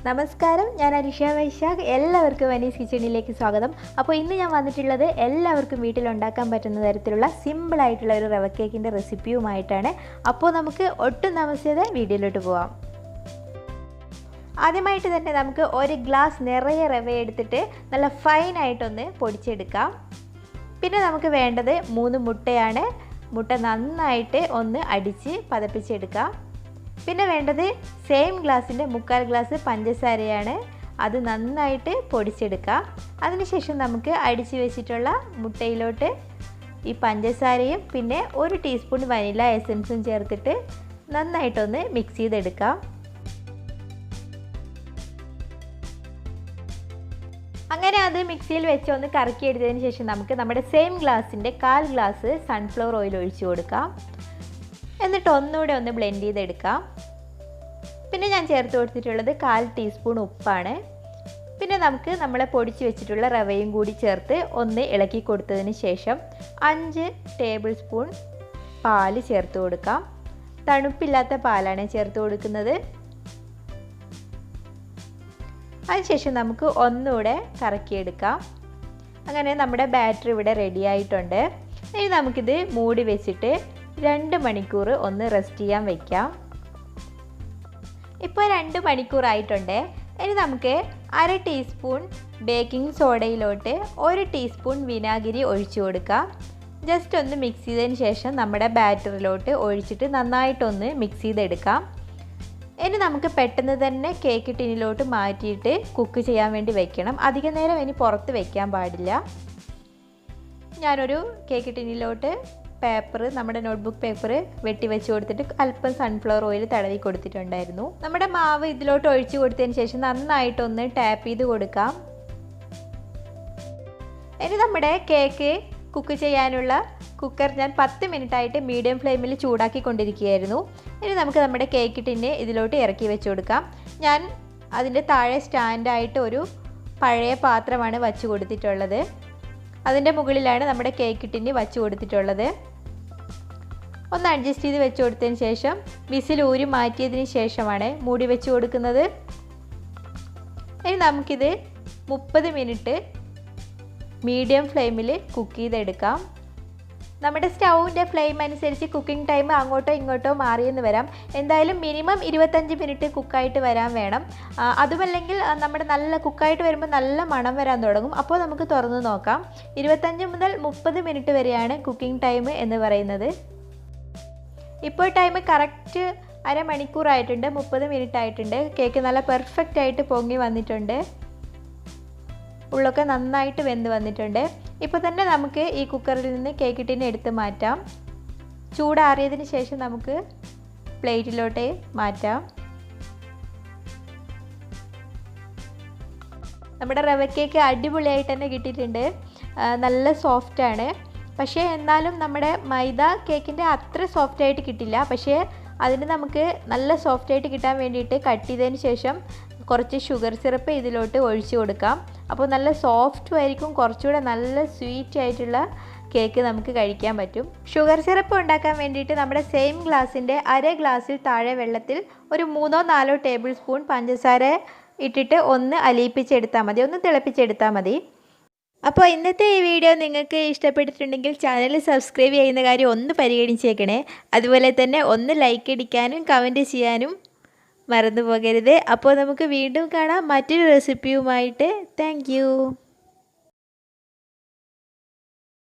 നമസ്കാരം, ഞാൻ അരിഷ വൈശാഖ്. എല്ലാവർക്കും വനീസ് കിച്ചണിലേക്ക് സ്വാഗതം. അപ്പോൾ ഇന്ന് ഞാൻ വന്നിട്ടുള്ളത് എല്ലാവർക്കും വീട്ടിലുണ്ടാക്കാൻ പറ്റുന്ന തരത്തിലുള്ള സിമ്പിളായിട്ടുള്ള ഒരു റവ കേക്കിൻ്റെ റെസിപ്പിയുമായിട്ടാണ്. അപ്പോൾ നമുക്ക് ഒട്ടും താമസിയാതെ വീഡിയോയിലോട്ട് പോവാം. ആദ്യമായിട്ട് തന്നെ നമുക്ക് ഒരു ഗ്ലാസ് നിറയെ റവ എടുത്തിട്ട് നല്ല ഫൈനായിട്ടൊന്ന് പൊടിച്ചെടുക്കാം. പിന്നെ നമുക്ക് വേണ്ടത് 3 മുട്ടയാണ്. മുട്ട നന്നായിട്ട് ഒന്ന് അടിച്ച് പതപ്പിച്ചെടുക്കാം. പിന്നെ വേണ്ടത് സെയിം ഗ്ലാസിൻ്റെ 1/4 ഗ്ലാസ് പഞ്ചസാരയാണ്. അത് നന്നായിട്ട് പൊടിച്ചെടുക്കാം. അതിനുശേഷം നമുക്ക് അടിച്ച് വെച്ചിട്ടുള്ള മുട്ടയിലോട്ട് ഈ പഞ്ചസാരയും പിന്നെ 1 ടീസ്പൂൺ വനില എസൻസും ചേർത്തിട്ട് നന്നായിട്ടൊന്ന് മിക്സ് ചെയ്തെടുക്കാം. അങ്ങനെ അത് മിക്സിയിൽ വെച്ച് ഒന്ന് കറക്കിയെടുത്തതിന് ശേഷം നമുക്ക് നമ്മുടെ സെയിം ഗ്ലാസിൻ്റെ 1/4 ഗ്ലാസ് സൺഫ്ലവർ ഓയിൽ ഒഴിച്ചു കൊടുക്കാം. എന്നിട്ട് ഒന്നുകൂടെ ഒന്ന് ബ്ലെൻഡ് ചെയ്തെടുക്കാം. പിന്നെ ഞാൻ ചേർത്ത് കൊടുത്തിട്ടുള്ളത് 1/4 ടീസ്പൂൺ ഉപ്പാണ്. പിന്നെ നമുക്ക് നമ്മളെ പൊടിച്ച് വെച്ചിട്ടുള്ള റവയും കൂടി ചേർത്ത് ഒന്ന് ഇളക്കി കൊടുത്തതിന് ശേഷം 5 ടേബിൾ സ്പൂൺ പാല് ചേർത്ത് കൊടുക്കാം. തണുപ്പില്ലാത്ത പാലാണ് ചേർത്ത് കൊടുക്കുന്നത്. അതിനുശേഷം നമുക്ക് ഒന്നുകൂടെ കറക്കിയെടുക്കാം. അങ്ങനെ നമ്മുടെ ബാറ്റർ ഇവിടെ റെഡി ആയിട്ടുണ്ട്. ഇനി നമുക്കിത് മൂടി വെച്ചിട്ട് 2 മണിക്കൂർ ഒന്ന് റെസ്റ്റ് ചെയ്യാൻ വയ്ക്കാം. ഇപ്പോൾ 2 മണിക്കൂറായിട്ടുണ്ട്. ഇനി നമുക്ക് 1/2 ടീസ്പൂൺ ബേക്കിംഗ് സോഡയിലോട്ട് 1 ടീസ്പൂൺ വിനാഗിരി ഒഴിച്ചു കൊടുക്കാം. ജസ്റ്റ് ഒന്ന് മിക്സ് ചെയ്തതിന് ശേഷം നമ്മുടെ ബാറ്ററിലോട്ട് ഒഴിച്ചിട്ട് നന്നായിട്ടൊന്ന് മിക്സ് ചെയ്തെടുക്കാം. ഇനി നമുക്ക് പെട്ടെന്ന് തന്നെ കേക്ക് ടിന്നിലോട്ട് മാറ്റിയിട്ട് കുക്ക് ചെയ്യാൻ വേണ്ടി വെക്കണം. അധിക നേരം ഇനി പുറത്ത് വെക്കാൻ പാടില്ല. ഞാനൊരു കേക്ക് ടിന്നിലോട്ട് പേപ്പർ, നമ്മുടെ നോട്ട്ബുക്ക് പേപ്പർ വെട്ടി വെച്ച് കൊടുത്തിട്ട് അല്പം സൺഫ്ലവർ ഓയിൽ തടവി കൊടുത്തിട്ടുണ്ടായിരുന്നു. നമ്മുടെ മാവ് ഇതിലോട്ട് ഒഴിച്ചു കൊടുത്തതിന് ശേഷം നന്നായിട്ടൊന്ന് ടാപ്പ് ചെയ്ത് കൊടുക്കാം. ഇനി നമ്മുടെ കേക്ക് കുക്ക് ചെയ്യാനുള്ള കുക്കർ ഞാൻ 10 മിനിറ്റായിട്ട് മീഡിയം ഫ്ലെയിമിൽ ചൂടാക്കിക്കൊണ്ടിരിക്കുകയായിരുന്നു. ഇനി നമുക്ക് നമ്മുടെ കേക്ക് ടിന്ന് ഇതിലോട്ട് ഇറക്കി വെച്ച് കൊടുക്കാം. ഞാൻ അതിൻ്റെ താഴെ സ്റ്റാൻഡായിട്ട് ഒരു പഴയ പാത്രമാണ് വച്ച് കൊടുത്തിട്ടുള്ളത്. അതിൻ്റെ മുകളിലാണ് നമ്മുടെ കേക്ക് ടിന്ന് വച്ച് കൊടുത്തിട്ടുള്ളത്. ഒന്ന് അഡ്ജസ്റ്റ് ചെയ്ത് വെച്ച് കൊടുത്തതിന് ശേഷം വിസിൽ ഊരി മാറ്റിയതിന് ശേഷമാണ് മൂടി വെച്ച് കൊടുക്കുന്നത്. ഇനി നമുക്കിത് 30 മിനിറ്റ് മീഡിയം ഫ്ലെയിമിൽ കുക്ക് ചെയ്തെടുക്കാം. നമ്മുടെ സ്റ്റൗവിൻ്റെ ഫ്ലെയിം അനുസരിച്ച് കുക്കിംഗ് ടൈം അങ്ങോട്ടോ ഇങ്ങോട്ടോ മാറിയെന്ന് വരാം. എന്തായാലും മിനിമം 25 മിനിറ്റ് കുക്കായിട്ട് വരാൻ വേണം. അതുമല്ലെങ്കിൽ നമ്മുടെ നല്ല കുക്കായിട്ട് വരുമ്പോൾ നല്ല മണം വരാൻ തുടങ്ങും. അപ്പോൾ നമുക്ക് തുറന്ന് നോക്കാം. 25 മുതൽ 30 മിനിറ്റ് വരെയാണ് കുക്കിംഗ് ടൈം എന്ന് പറയുന്നത്. ഇപ്പോൾ ടൈം കറക്റ്റ് അരമണിക്കൂറായിട്ടുണ്ട്. 30 മിനിറ്റ് ആയിട്ടുണ്ട്. കേക്ക് നല്ല പെർഫെക്റ്റ് ആയിട്ട് പൊങ്ങി വന്നിട്ടുണ്ട്. ഉള്ളൊക്കെ നന്നായിട്ട് വെന്ത് വന്നിട്ടുണ്ട്. ഇപ്പോൾ തന്നെ നമുക്ക് ഈ കുക്കറിൽ നിന്ന് കേക്ക് ടിന്ന് എടുത്ത് മാറ്റാം. ചൂടാറിയതിന് ശേഷം നമുക്ക് പ്ലേറ്റിലോട്ട് മാറ്റാം. നമ്മുടെ റവ കേക്ക് അടിപൊളിയായിട്ട് തന്നെ കിട്ടിയിട്ടുണ്ട്. നല്ല സോഫ്റ്റാണ്. പക്ഷേ എന്നാലും നമ്മുടെ മൈദ കേക്കിൻ്റെ അത്ര സോഫ്റ്റായിട്ട് കിട്ടില്ല. പക്ഷേ അതിന് നമുക്ക് നല്ല സോഫ്റ്റായിട്ട് കിട്ടാൻ വേണ്ടിയിട്ട് കട്ട് ചെയ്തതിന് ശേഷം കുറച്ച് ഷുഗർ സിറപ്പ് ഇതിലോട്ട് ഒഴിച്ചു കൊടുക്കാം. അപ്പോൾ നല്ല സോഫ്റ്റും ആയിരിക്കും. കുറച്ചുകൂടെ നല്ല സ്വീറ്റ് ആയിട്ടുള്ള കേക്ക് നമുക്ക് കഴിക്കാൻ പറ്റും. ഷുഗർ സിറപ്പ് ഉണ്ടാക്കാൻ വേണ്ടിയിട്ട് നമ്മുടെ സെയിം ഗ്ലാസിൻ്റെ 1/2 ഗ്ലാസ്സിൽ താഴെ വെള്ളത്തിൽ ഒരു 3-4 ടേബിൾ സ്പൂൺ പഞ്ചസാര ഇട്ടിട്ട് ഒന്ന് അലിയിപ്പിച്ചെടുത്താൽ മതി, ഒന്ന് തിളപ്പിച്ചെടുത്താൽ മതി. അപ്പോൾ ഇന്നത്തെ ഈ വീഡിയോ നിങ്ങൾക്ക് ഇഷ്ടപ്പെട്ടിട്ടുണ്ടെങ്കിൽ ചാനൽ സബ്സ്ക്രൈബ് ചെയ്യുന്ന കാര്യം ഒന്ന് പരിഗണിച്ചേക്കണേ. അതുപോലെ തന്നെ ഒന്ന് ലൈക്ക് അടിക്കാനും കമൻറ്റ് ചെയ്യാനും മറന്നു പോകരുത്. അപ്പോൾ നമുക്ക് വീണ്ടും കാണാം മറ്റൊരു റെസിപ്പിയുമായിട്ട്. Thank you.